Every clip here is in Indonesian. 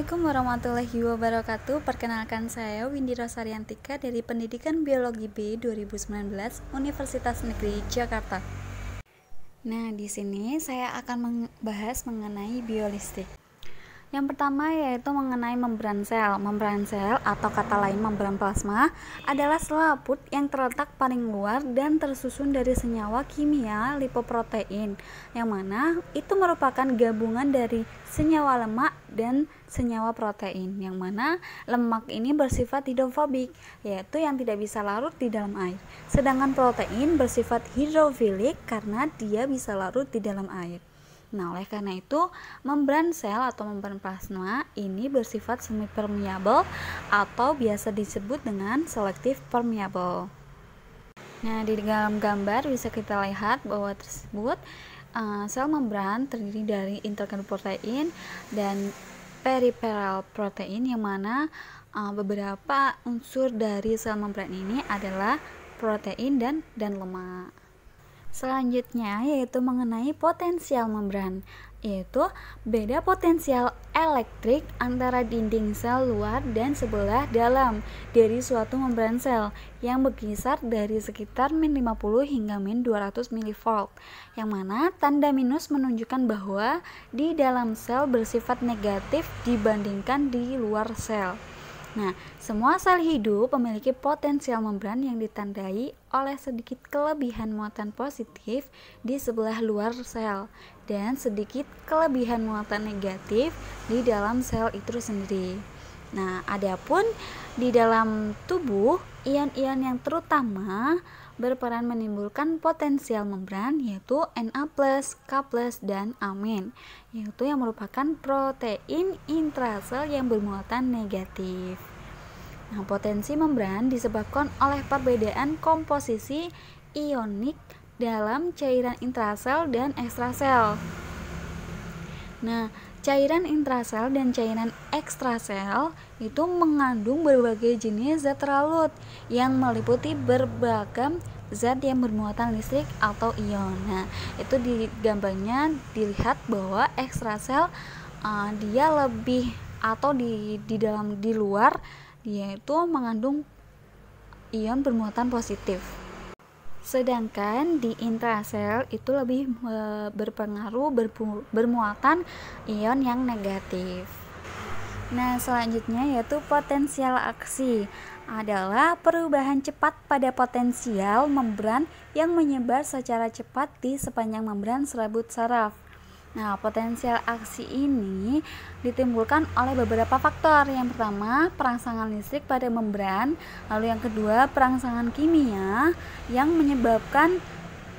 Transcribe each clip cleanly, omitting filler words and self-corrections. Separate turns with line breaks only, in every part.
Assalamualaikum warahmatullahi wabarakatuh. Perkenalkan saya Windy Rosariantika dari Pendidikan Biologi B 2019 Universitas Negeri Jakarta. Nah, di sini saya akan membahas mengenai biolistrik. Yang pertama yaitu mengenai membran sel. Membran sel atau kata lain membran plasma adalah selaput yang terletak paling luar dan tersusun dari senyawa kimia lipoprotein, yang mana itu merupakan gabungan dari senyawa lemak dan senyawa protein, yang mana lemak ini bersifat hidrofobik, yaitu yang tidak bisa larut di dalam air. Sedangkan protein bersifat hidrofilik karena dia bisa larut di dalam air. Nah, oleh karena itu, membran sel atau membran plasma ini bersifat semi permeable atau biasa disebut dengan selective permeable. Nah, di dalam gambar bisa kita lihat bahwa tersebut sel membran terdiri dari internal protein dan peripheral protein, yang mana beberapa unsur dari sel membran ini adalah protein dan lemak. Selanjutnya yaitu mengenai potensial membran, yaitu beda potensial elektrik antara dinding sel luar dan sebelah dalam dari suatu membran sel yang berkisar dari sekitar min 50 hingga min 200 mV, yang mana tanda minus menunjukkan bahwa di dalam sel bersifat negatif dibandingkan di luar sel. Nah, semua sel hidup memiliki potensial membran yang ditandai oleh sedikit kelebihan muatan positif di sebelah luar sel dan sedikit kelebihan muatan negatif di dalam sel itu sendiri. Nah, adapun di dalam tubuh, ion-ion yang terutama berperan menimbulkan potensial membran yaitu Na+, K+, dan amin, yaitu yang merupakan protein intrasel yang bermuatan negatif. Nah, potensi membran disebabkan oleh perbedaan komposisi ionik dalam cairan intrasel dan ekstrasel. Nah, cairan intrasel dan cairan ekstrasel itu mengandung berbagai jenis zat terlarut yang meliputi berbagai zat yang bermuatan listrik atau ion. Nah, itu di gambarnya dilihat bahwa ekstrasel dia lebih atau di luar dia itu mengandung ion bermuatan positif. Sedangkan di intrasel itu lebih berpengaruh bermuatan ion yang negatif. Nah, selanjutnya yaitu potensial aksi adalah perubahan cepat pada potensial membran yang menyebar secara cepat di sepanjang membran serabut saraf. Nah, potensial aksi ini ditimbulkan oleh beberapa faktor. Yang pertama, perangsangan listrik pada membran. Lalu yang kedua, perangsangan kimia yang menyebabkan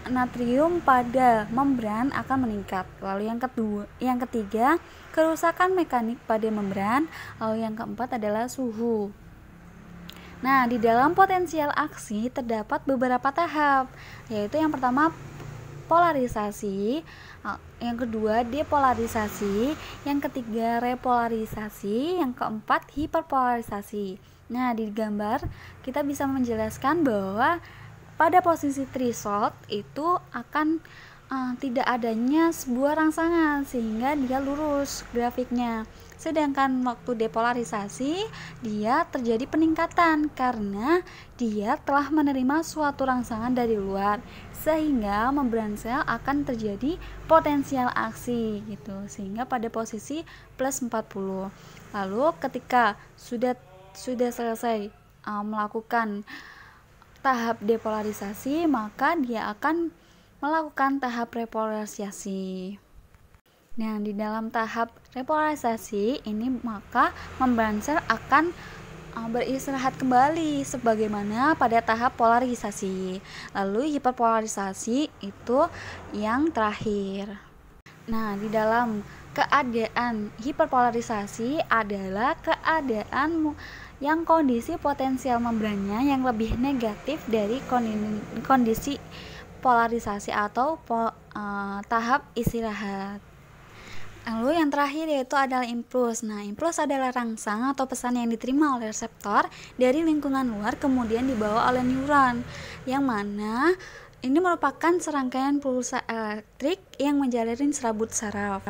natrium pada membran akan meningkat. Lalu yang ketiga, kerusakan mekanik pada membran. Lalu yang keempat adalah suhu. Nah, di dalam potensial aksi terdapat beberapa tahap, yaitu yang pertama polarisasi, yang kedua depolarisasi, yang ketiga repolarisasi, yang keempat hiperpolarisasi. Nah, di gambar kita bisa menjelaskan bahwa pada posisi threshold itu akan tidak adanya sebuah rangsangan sehingga dia lurus grafiknya. Sedangkan waktu depolarisasi dia terjadi peningkatan karena dia telah menerima suatu rangsangan dari luar, sehingga membran sel akan terjadi potensial aksi gitu, sehingga pada posisi plus 40. Lalu ketika sudah selesai melakukan tahap depolarisasi, maka dia akan melakukan tahap repolarisasi. Nah, di dalam tahap repolarisasi ini maka membran sel akan beristirahat kembali sebagaimana pada tahap polarisasi. Lalu hiperpolarisasi itu yang terakhir. Nah, di dalam keadaan hiperpolarisasi adalah keadaan yang kondisi potensial membrannya yang lebih negatif dari kondisi polarisasi atau tahap istirahat. Lalu yang terakhir yaitu adalah impuls. Nah, impuls adalah rangsang atau pesan yang diterima oleh reseptor dari lingkungan luar kemudian dibawa oleh neuron, yang mana ini merupakan serangkaian pulsa elektrik yang menjalari serabut saraf.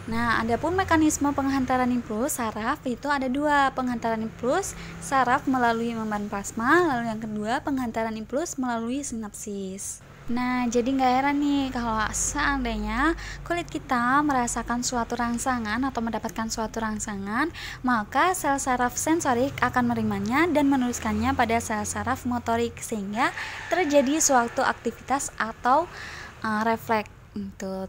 Nah, adapun mekanisme penghantaran impuls saraf itu ada dua, penghantaran impuls saraf melalui membrana plasma, lalu yang kedua penghantaran impuls melalui sinapsis. Nah, jadi nggak heran nih kalau seandainya kulit kita merasakan suatu rangsangan atau mendapatkan suatu rangsangan, maka sel saraf sensorik akan menerimanya dan menuliskannya pada sel saraf motorik sehingga terjadi suatu aktivitas atau refleks. Itu.